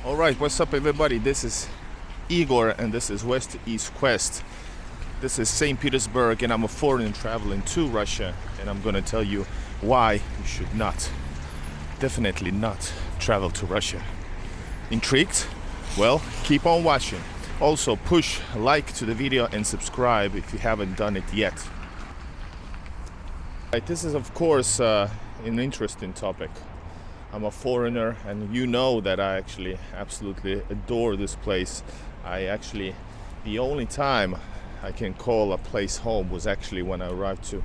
Alright, what's up everybody? This is Igor and this is West East Quest. This is St. Petersburg and I'm a foreigner traveling to Russia, and I'm gonna tell you why you should not, definitely not, travel to Russia. Intrigued? Well, keep on watching. Also push like to the video and subscribe if you haven't done it yet. Right, this is of course an interesting topic. I'm a foreigner and you know that I actually absolutely adore this place. The only time I can call a place home was actually when I arrived to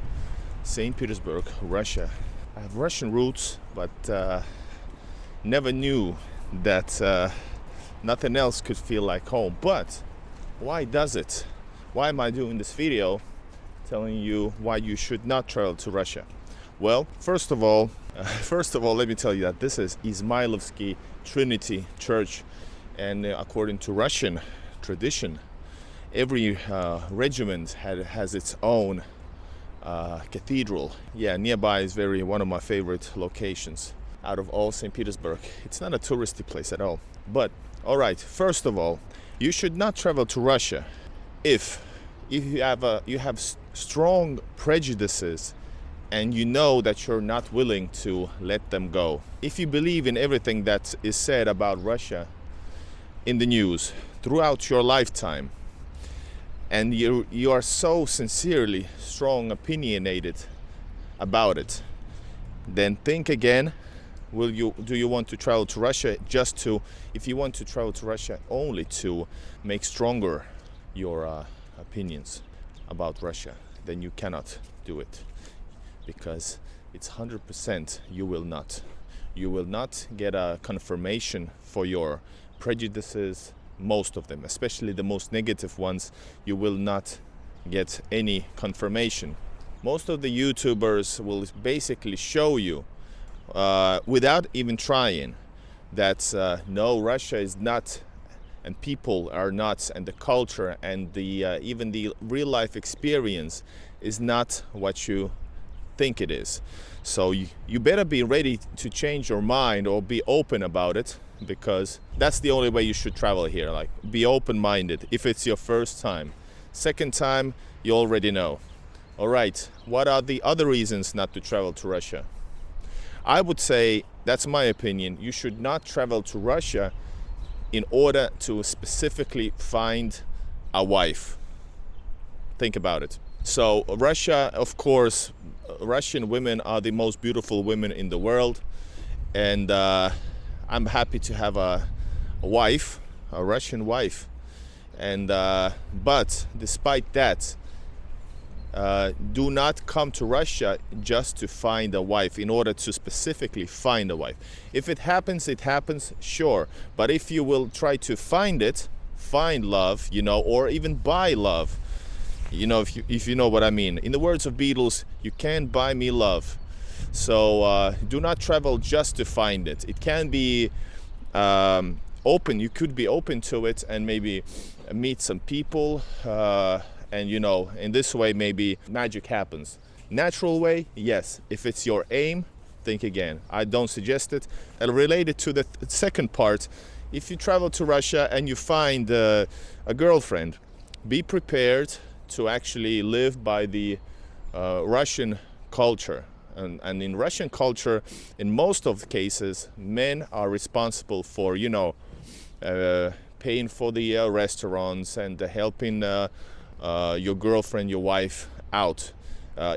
St. Petersburg, Russia. I have Russian roots, but never knew that nothing else could feel like home. But why does it? Why am I doing this video telling you why you should not travel to Russia? Well, first of all, let me tell you that this is Izmailovsky Trinity Church, and according to Russian tradition, every regiment has its own cathedral. Yeah, nearby is one of my favorite locations out of all St. Petersburg. It's not a touristy place at all. But all right, first of all, you should not travel to Russia if you have strong prejudices and you know that you're not willing to let them go. If you believe in everything that is said about Russia in the news throughout your lifetime, and you are so sincerely strong opinionated about it, then think again. Do you want to travel to Russia if you want to travel to Russia only to make stronger your opinions about Russia, then you cannot do it, because it's 100% you will not get a confirmation for your prejudices. Most of them, especially the most negative ones, you will not get any confirmation. Most of the YouTubers will basically show you without even trying that no, Russia is not, and people are not, and the culture and the even the real life experience is not what you think it is. So you better be ready to change your mind or be open about it, because that's the only way you should travel here. Like, be open-minded if it's your first time. Second time, you already know. All right, what are the other reasons not to travel to Russia? I would say, that's my opinion, you should not travel to Russia in order to specifically find a wife. Think about it. So Russia, of course, Russian women are the most beautiful women in the world, and I'm happy to have a wife, a Russian wife, and but despite that, do not come to Russia just to find a wife, in order to specifically find a wife. If it happens, it happens, sure. But if you will try to find love, or even buy love, if you know what I mean. In the words of Beatles, you can't buy me love. So do not travel just to find it. It can be open. You could be open to it and maybe meet some people, and in this way maybe magic happens. Natural way, yes. If it's your aim, think again. I don't suggest it. And related to the second part, if you travel to Russia and you find a girlfriend, be prepared to actually live by the Russian culture. And in Russian culture, in most of the cases, men are responsible for, paying for the restaurants and helping your girlfriend, your wife out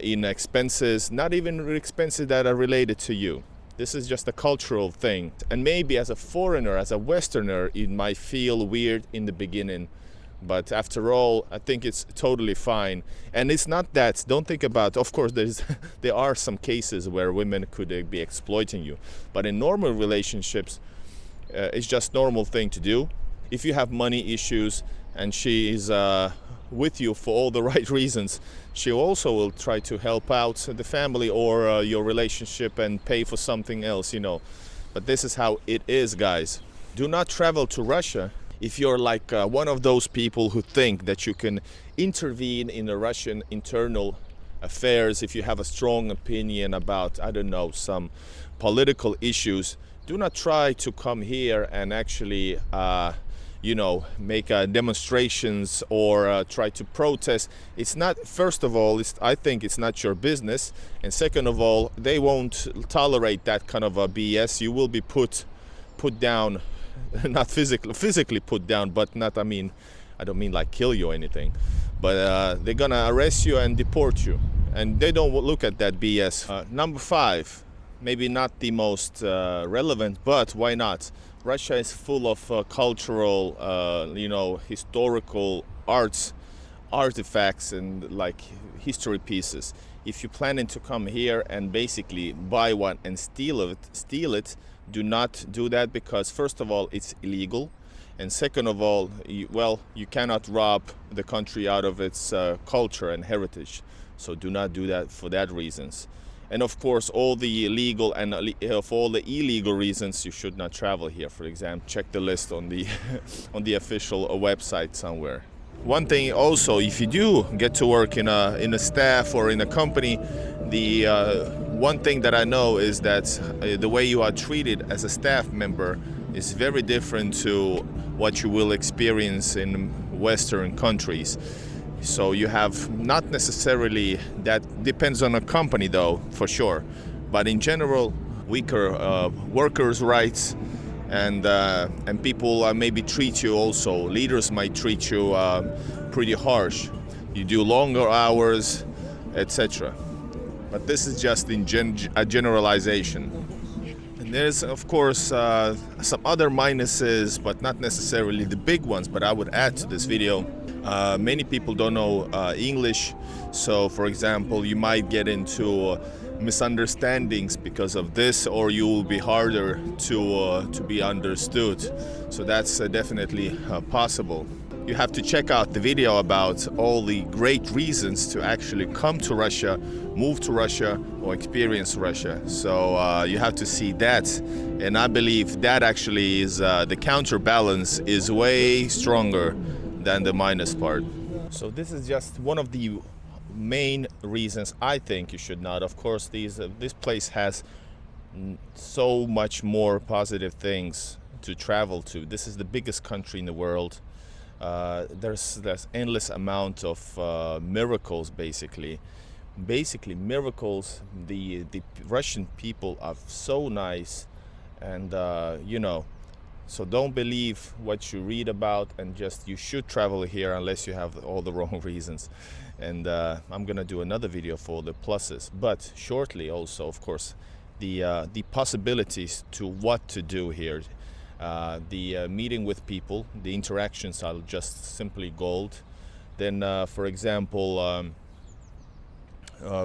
in expenses, not even expenses that are related to you. This is just a cultural thing. And maybe as a foreigner, as a Westerner, it might feel weird in the beginning. But after all, I think it's totally fine. And it's not that, don't think about, of course, there are some cases where women could be exploiting you. But in normal relationships, it's just normal thing to do. If you have money issues and she is with you for all the right reasons, she also will try to help out the family or your relationship and pay for something else, But this is how it is, guys. Do not travel to Russia if you're like one of those people who think that you can intervene in the Russian internal affairs. If you have a strong opinion about, I don't know, some political issues, do not try to come here and actually make demonstrations or try to protest. It's not, first of all, I think it's not your business, and second of all, they won't tolerate that kind of a BS. You will be put down, not physically put down, but not, I don't mean like kill you or anything, but they're gonna arrest you and deport you, and they don't look at that BS. Number 5, maybe not the most relevant, but why not? Russia is full of cultural, historical artifacts and like history pieces. If you're planning to come here and basically buy one and steal it, do not do that, because first of all, it's illegal, and second of all, you cannot rob the country out of its culture and heritage. So do not do that for that reasons. And of course, all the legal and for all the illegal reasons, you should not travel here. For example, check the list on the on the official website somewhere. One thing also, if you do get to work in a staff or in a company, the one thing that I know is that the way you are treated as a staff member is very different to what you will experience in Western countries. So you have not necessarily, that depends on a company though, for sure, but in general, weaker workers' rights, and people maybe treat you also, leaders might treat you pretty harsh. You do longer hours, etc. But this is just in a generalization. And there's of course some other minuses, but not necessarily the big ones, but I would add to this video. Many people don't know English, so for example, you might get into misunderstandings because of this, or you will be harder to be understood. So that's definitely possible. You have to check out the video about all the great reasons to actually come to Russia, move to Russia, or experience Russia. So you have to see that, and I believe that actually is the counterbalance is way stronger than the minus part. So this is just one of the main reasons I think you should not. Of course, this place has so much more positive things to travel to. This is the biggest country in the world. There's endless amount of miracles, basically miracles. The Russian people are so nice, and so don't believe what you read about, and just you should travel here unless you have all the wrong reasons. And I'm gonna do another video for the pluses, but shortly also, of course, the possibilities to what to do here. The meeting with people, the interactions are just simply gold. Then for example,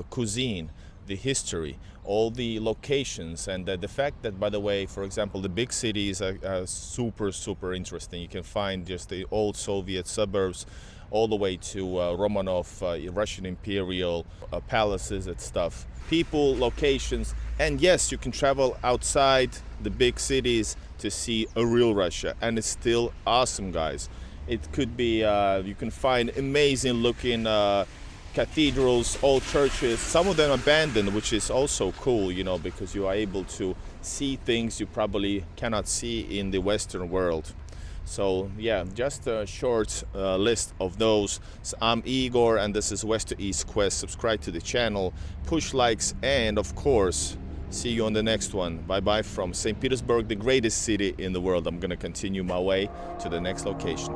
cuisine, the history, all the locations, and the fact that, by the way, for example, the big cities are super interesting. You can find just the old Soviet suburbs all the way to Romanov, Russian imperial palaces and stuff. People, locations, and yes, you can travel outside the big cities to see a real Russia, and it's still awesome, guys. It could be, you can find amazing looking cathedrals, old churches, some of them abandoned, which is also cool, because you are able to see things you probably cannot see in the Western world. So yeah, just a short list of those. So I'm Igor, and this is West to East Quest. Subscribe to the channel, push likes, and of course, see you on the next one. Bye bye from St. Petersburg, the greatest city in the world. I'm gonna continue my way to the next location.